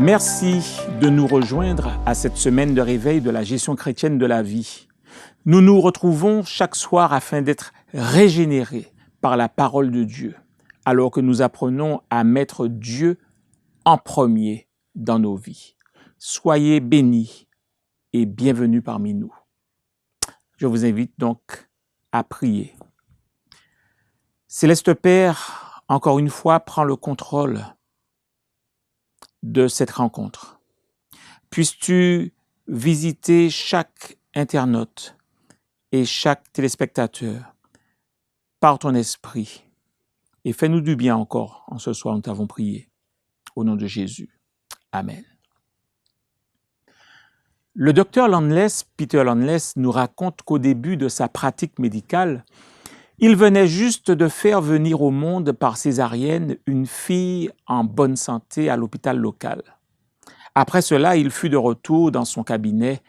Merci de nous rejoindre à cette semaine de réveil de la gestion chrétienne de la vie. Nous nous retrouvons chaque soir afin d'être régénérés par la parole de Dieu, alors que nous apprenons à mettre Dieu en premier dans nos vies. Soyez bénis et bienvenus parmi nous. Je vous invite donc à prier. Céleste Père, encore une fois, prends le contrôle de cette rencontre. Puisses-tu visiter chaque internaute et chaque téléspectateur par ton esprit et fais-nous du bien encore en ce soir, nous t'avons prié. Au nom de Jésus. Amen. Le docteur Landless, Peter Landless, nous raconte qu'au début de sa pratique médicale, il venait juste de faire venir au monde par césarienne une fille en bonne santé à l'hôpital local. Après cela, il fut de retour dans son cabinet,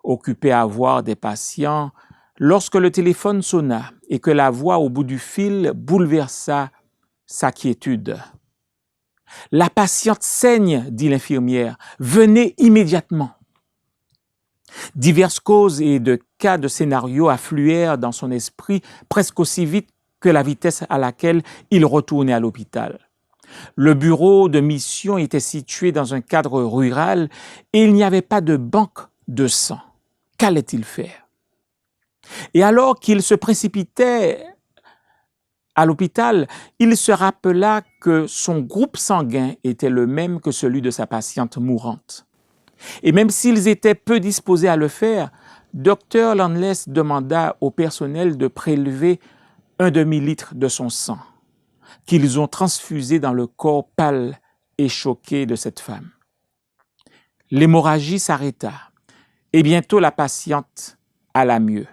occupé à voir des patients, lorsque le téléphone sonna et que la voix au bout du fil bouleversa sa quiétude. « La patiente saigne, dit l'infirmière. Venez immédiatement. » Diverses causes et de cas de scénarios affluèrent dans son esprit presque aussi vite que la vitesse à laquelle il retournait à l'hôpital. Le bureau de mission était situé dans un cadre rural et il n'y avait pas de banque de sang. Qu'allait-il faire? Et alors qu'il se précipitait à l'hôpital, il se rappela que son groupe sanguin était le même que celui de sa patiente mourante. Et même s'ils étaient peu disposés à le faire, Dr Landless demanda au personnel de prélever 1 demi-litre de son sang, qu'ils ont transfusé dans le corps pâle et choqué de cette femme. L'hémorragie s'arrêta et bientôt la patiente alla mieux.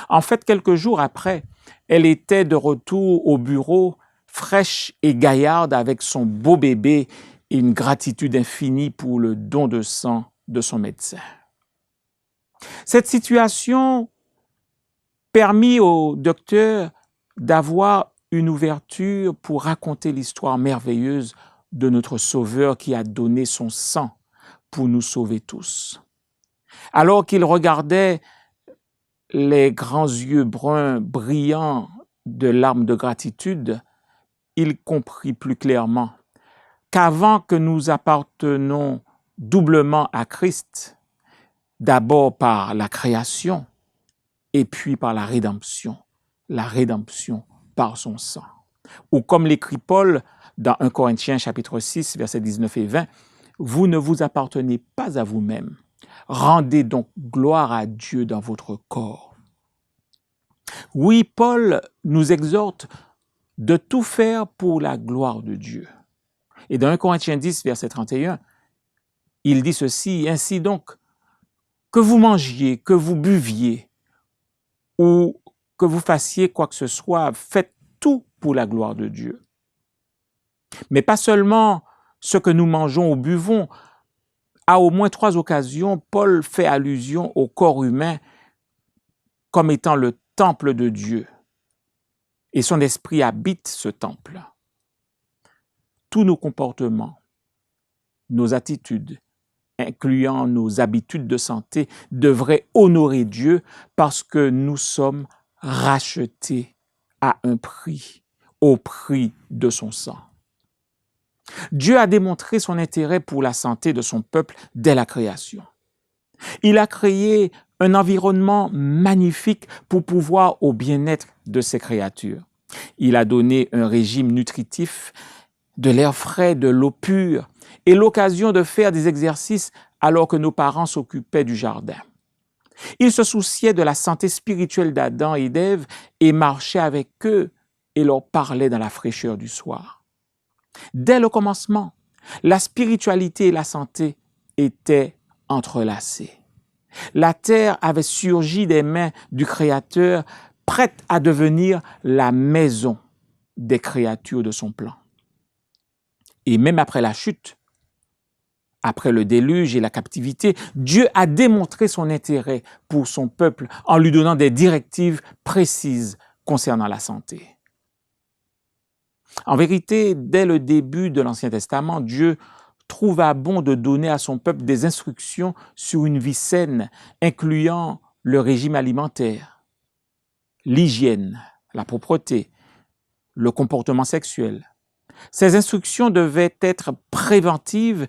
En fait, quelques jours après, elle était de retour au bureau, fraîche et gaillarde avec son beau bébé et une gratitude infinie pour le don de sang de son médecin. Cette situation permit au docteur d'avoir une ouverture pour raconter l'histoire merveilleuse de notre Sauveur qui a donné son sang pour nous sauver tous. Alors qu'il regardait les grands yeux bruns brillants de larmes de gratitude, il comprit plus clairement qu'avant que nous appartenons doublement à Christ, d'abord par la création et puis par la rédemption par son sang. Ou comme l'écrit Paul dans 1 Corinthiens chapitre 6, versets 19 et 20, « Vous ne vous appartenez pas à vous-même. Rendez donc gloire à Dieu dans votre corps. » Oui, Paul nous exhorte de tout faire pour la gloire de Dieu. Et dans 1 Corinthiens 10, verset 31, il dit ceci, « Ainsi donc, que vous mangiez, que vous buviez, ou que vous fassiez quoi que ce soit, faites tout pour la gloire de Dieu. » Mais pas seulement ce que nous mangeons ou buvons. À au moins 3 occasions, Paul fait allusion au corps humain comme étant le temple de Dieu. Et son esprit habite ce temple. Tous nos comportements, nos attitudes, incluant nos habitudes de santé, devraient honorer Dieu parce que nous sommes rachetés à un prix, au prix de son sang. Dieu a démontré son intérêt pour la santé de son peuple dès la création. Il a créé un environnement magnifique pour pouvoir au bien-être de ses créatures. Il a donné un régime nutritif, de l'air frais, de l'eau pure et l'occasion de faire des exercices alors que nos parents s'occupaient du jardin. Il se souciait de la santé spirituelle d'Adam et d'Ève et marchait avec eux et leur parlait dans la fraîcheur du soir. Dès le commencement, la spiritualité et la santé étaient entrelacées. La terre avait surgi des mains du Créateur, prête à devenir la maison des créatures de son plan. Et même après la chute, après le déluge et la captivité, Dieu a démontré son intérêt pour son peuple en lui donnant des directives précises concernant la santé. En vérité, dès le début de l'Ancien Testament, Dieu trouva bon de donner à son peuple des instructions sur une vie saine, incluant le régime alimentaire, l'hygiène, la propreté, le comportement sexuel. Ces instructions devaient être préventives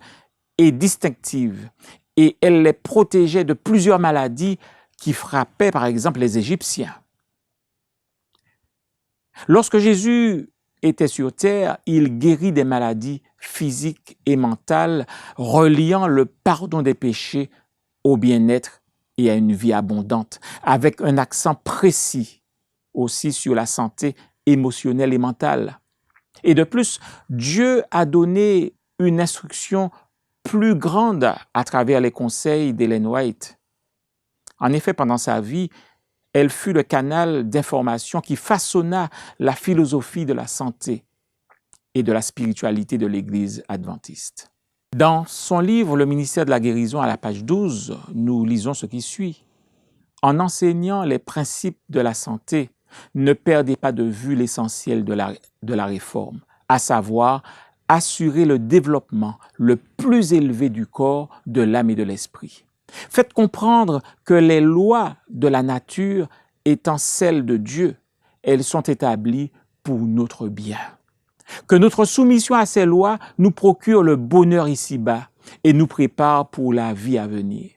et distinctives, et elles les protégeaient de plusieurs maladies qui frappaient par exemple les Égyptiens. Lorsque Jésus était sur terre, il guérit des maladies physiques et mentales, reliant le pardon des péchés au bien-être et à une vie abondante, avec un accent précis aussi sur la santé émotionnelle et mentale. Et de plus, Dieu a donné une instruction plus grande à travers les conseils d'Ellen White. En effet, pendant sa vie, elle fut le canal d'information qui façonna la philosophie de la santé et de la spiritualité de l'Église adventiste. Dans son livre « Le ministère de la guérison » à la page 12, nous lisons ce qui suit. En enseignant les principes de la santé, ne perdez pas de vue l'essentiel de la réforme, à savoir assurer le développement le plus élevé du corps, de l'âme et de l'esprit. Faites comprendre que les lois de la nature étant celles de Dieu, elles sont établies pour notre bien. Que notre soumission à ces lois nous procure le bonheur ici-bas et nous prépare pour la vie à venir.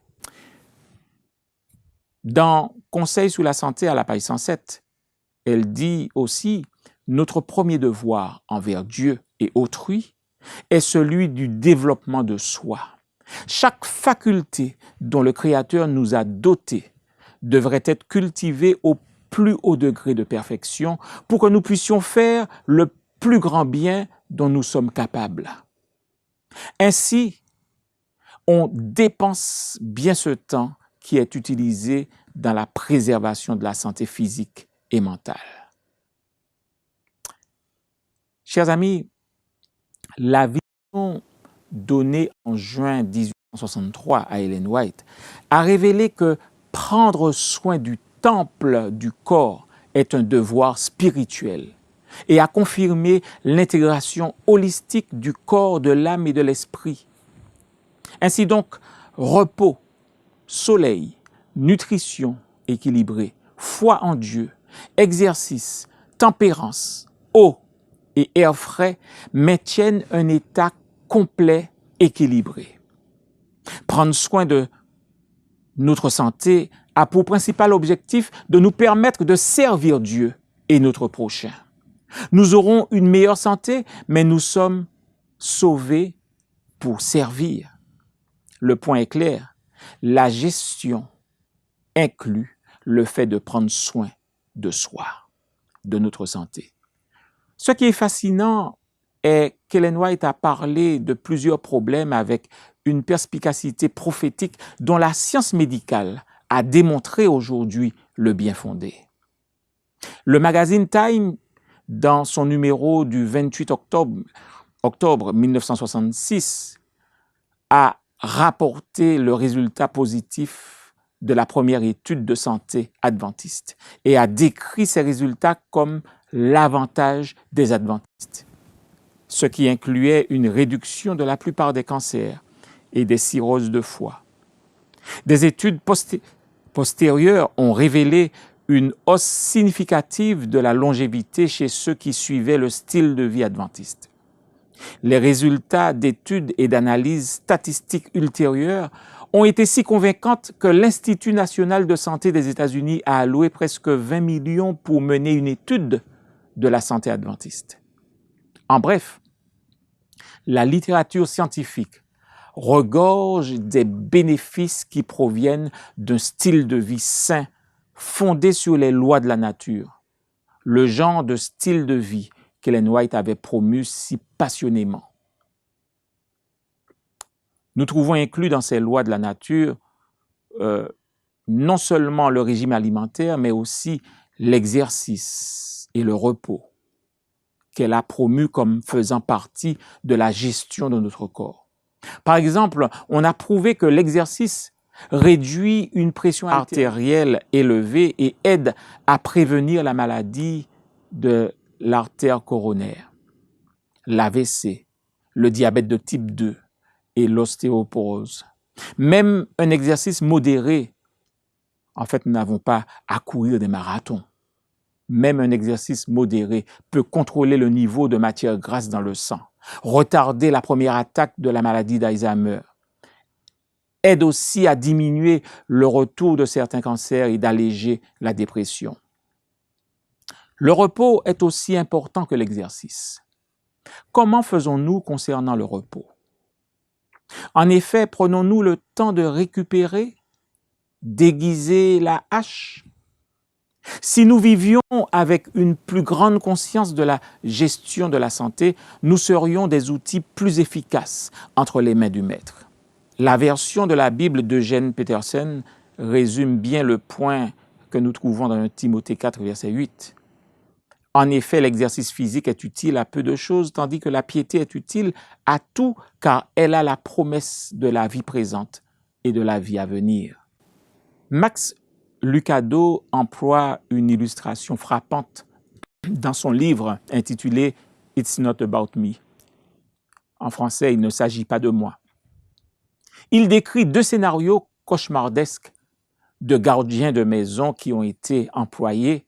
Dans Conseil sur la santé à la page 107, elle dit aussi « Notre premier devoir envers Dieu et autrui est celui du développement de soi. Chaque faculté dont le Créateur nous a dotés devrait être cultivée au plus haut degré de perfection pour que nous puissions faire le plus grand bien dont nous sommes capables. Ainsi, on dépense bien ce temps qui est utilisé dans la préservation de la santé physique et mentale. » Chers amis, la vision donnée en juin 1863 à Ellen White a révélé que prendre soin du temple du corps est un devoir spirituel et a confirmé l'intégration holistique du corps, de l'âme et de l'esprit. Ainsi donc, repos, soleil, nutrition équilibrée, foi en Dieu, exercice, tempérance, eau et air frais maintiennent un état complet, équilibré. Prendre soin de notre santé a pour principal objectif de nous permettre de servir Dieu et notre prochain. Nous aurons une meilleure santé, mais nous sommes sauvés pour servir. Le point est clair, la gestion inclut le fait de prendre soin de soi, de notre santé. Ce qui est fascinant est qu'Ellen White a parlé de plusieurs problèmes avec une perspicacité prophétique dont la science médicale a démontré aujourd'hui le bien fondé. Le magazine Time, dans son numéro du 28 octobre 1966, a rapporté le résultat positif de la première étude de santé adventiste et a décrit ces résultats comme l'avantage des adventistes, ce qui incluait une réduction de la plupart des cancers et des cirrhoses de foie. Des études postérieures ont révélé une hausse significative de la longévité chez ceux qui suivaient le style de vie adventiste. Les résultats d'études et d'analyses statistiques ultérieures ont été si convaincantes que l'Institut national de santé des États-Unis a alloué presque 20 millions pour mener une étude de la santé adventiste. En bref, la littérature scientifique regorge des bénéfices qui proviennent d'un style de vie sain fondé sur les lois de la nature, le genre de style de vie qu'Ellen White avait promu si passionnément. Nous trouvons inclus dans ces lois de la nature non seulement le régime alimentaire, mais aussi l'exercice et le repos qu'elle a promu comme faisant partie de la gestion de notre corps. Par exemple, on a prouvé que l'exercice réduit une pression artérielle élevée et aide à prévenir la maladie de l'artère coronaire, l'AVC, le diabète de type 2, et l'ostéoporose. Même un exercice modéré, en fait, nous n'avons pas à courir des marathons. Même un exercice modéré peut contrôler le niveau de matière grasse dans le sang, retarder la première attaque de la maladie d'Alzheimer, aide aussi à diminuer le retour de certains cancers et d'alléger la dépression. Le repos est aussi important que l'exercice. Comment faisons-nous concernant le repos? En effet, prenons-nous le temps de récupérer, d'aiguiser la hache? Si nous vivions avec une plus grande conscience de la gestion de la santé, nous serions des outils plus efficaces entre les mains du Maître. La version de la Bible d'Eugène Peterson résume bien le point que nous trouvons dans 1 Timothée 4, verset 8. En effet, l'exercice physique est utile à peu de choses, tandis que la piété est utile à tout, car elle a la promesse de la vie présente et de la vie à venir. Max Lucado emploie une illustration frappante dans son livre intitulé « It's not about me ». En français, il ne s'agit pas de moi. Il décrit 2 scénarios cauchemardesques de gardiens de maison qui ont été employés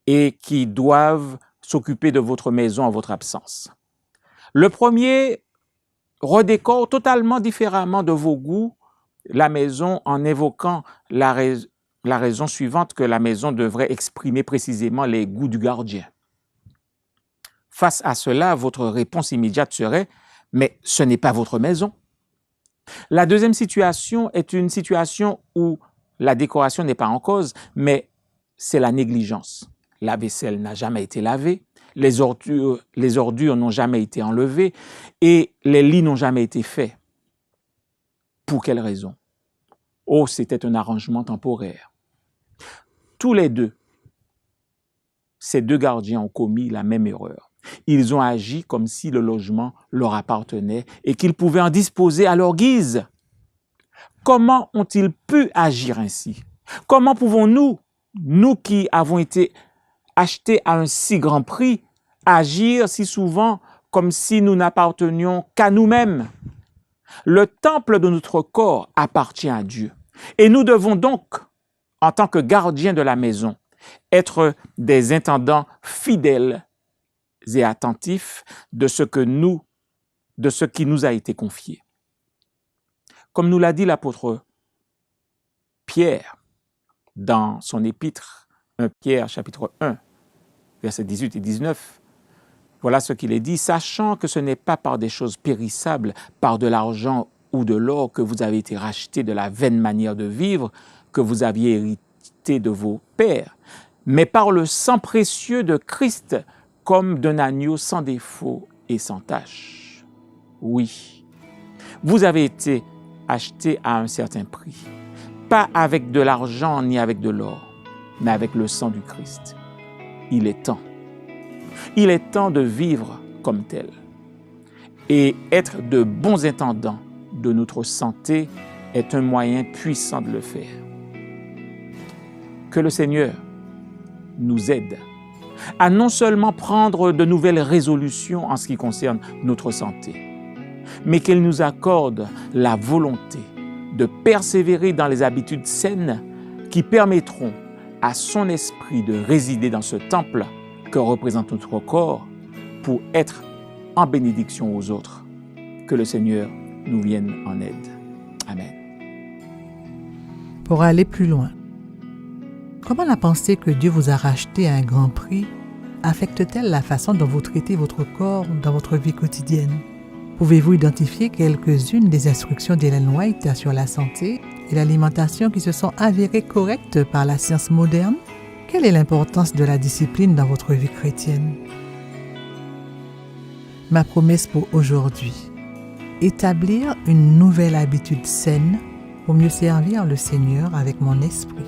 et qui doivent s'occuper de votre maison en votre absence. Le premier redécore totalement différemment de vos goûts la maison en évoquant la raison suivante que la maison devrait exprimer précisément les goûts du gardien. Face à cela, votre réponse immédiate serait « mais ce n'est pas votre maison ». La deuxième situation est une situation où la décoration n'est pas en cause, mais c'est la négligence. La vaisselle n'a jamais été lavée, les ordures n'ont jamais été enlevées et les lits n'ont jamais été faits. Pour quelle raison? Oh, c'était un arrangement temporaire. Tous les deux, ces 2 gardiens ont commis la même erreur. Ils ont agi comme si le logement leur appartenait et qu'ils pouvaient en disposer à leur guise. Comment ont-ils pu agir ainsi? Comment pouvons-nous, nous qui avons été achetés à un si grand prix, agir si souvent comme si nous n'appartenions qu'à nous-mêmes? Le temple de notre corps appartient à Dieu. Et nous devons donc, en tant que gardiens de la maison, être des intendants fidèles et attentifs de ce qui nous a été confié. Comme nous l'a dit l'apôtre Pierre dans son épître 1 Pierre chapitre 1, versets 18 et 19, voilà ce qu'il est dit, « Sachant que ce n'est pas par des choses périssables, par de l'argent ou de l'or que vous avez été rachetés de la vaine manière de vivre que vous aviez hérité de vos pères, mais par le sang précieux de Christ, comme d'un agneau sans défaut et sans tache. » Oui, vous avez été achetés à un certain prix, pas avec de l'argent ni avec de l'or, mais avec le sang du Christ. Il est temps. Il est temps de vivre comme tel et être de bons intendants de notre santé est un moyen puissant de le faire. Que le Seigneur nous aide à non seulement prendre de nouvelles résolutions en ce qui concerne notre santé, mais qu'il nous accorde la volonté de persévérer dans les habitudes saines qui permettront à son esprit de résider dans ce temple que représente notre corps pour être en bénédiction aux autres. Que le Seigneur nous vienne en aide. Amen. Pour aller plus loin, comment la pensée que Dieu vous a racheté à un grand prix affecte-t-elle la façon dont vous traitez votre corps dans votre vie quotidienne? Pouvez-vous identifier quelques-unes des instructions d'Ellen White sur la santé et l'alimentation qui se sont avérées correctes par la science moderne? Quelle est l'importance de la discipline dans votre vie chrétienne? Ma promesse pour aujourd'hui: établir une nouvelle habitude saine pour mieux servir le Seigneur avec mon esprit.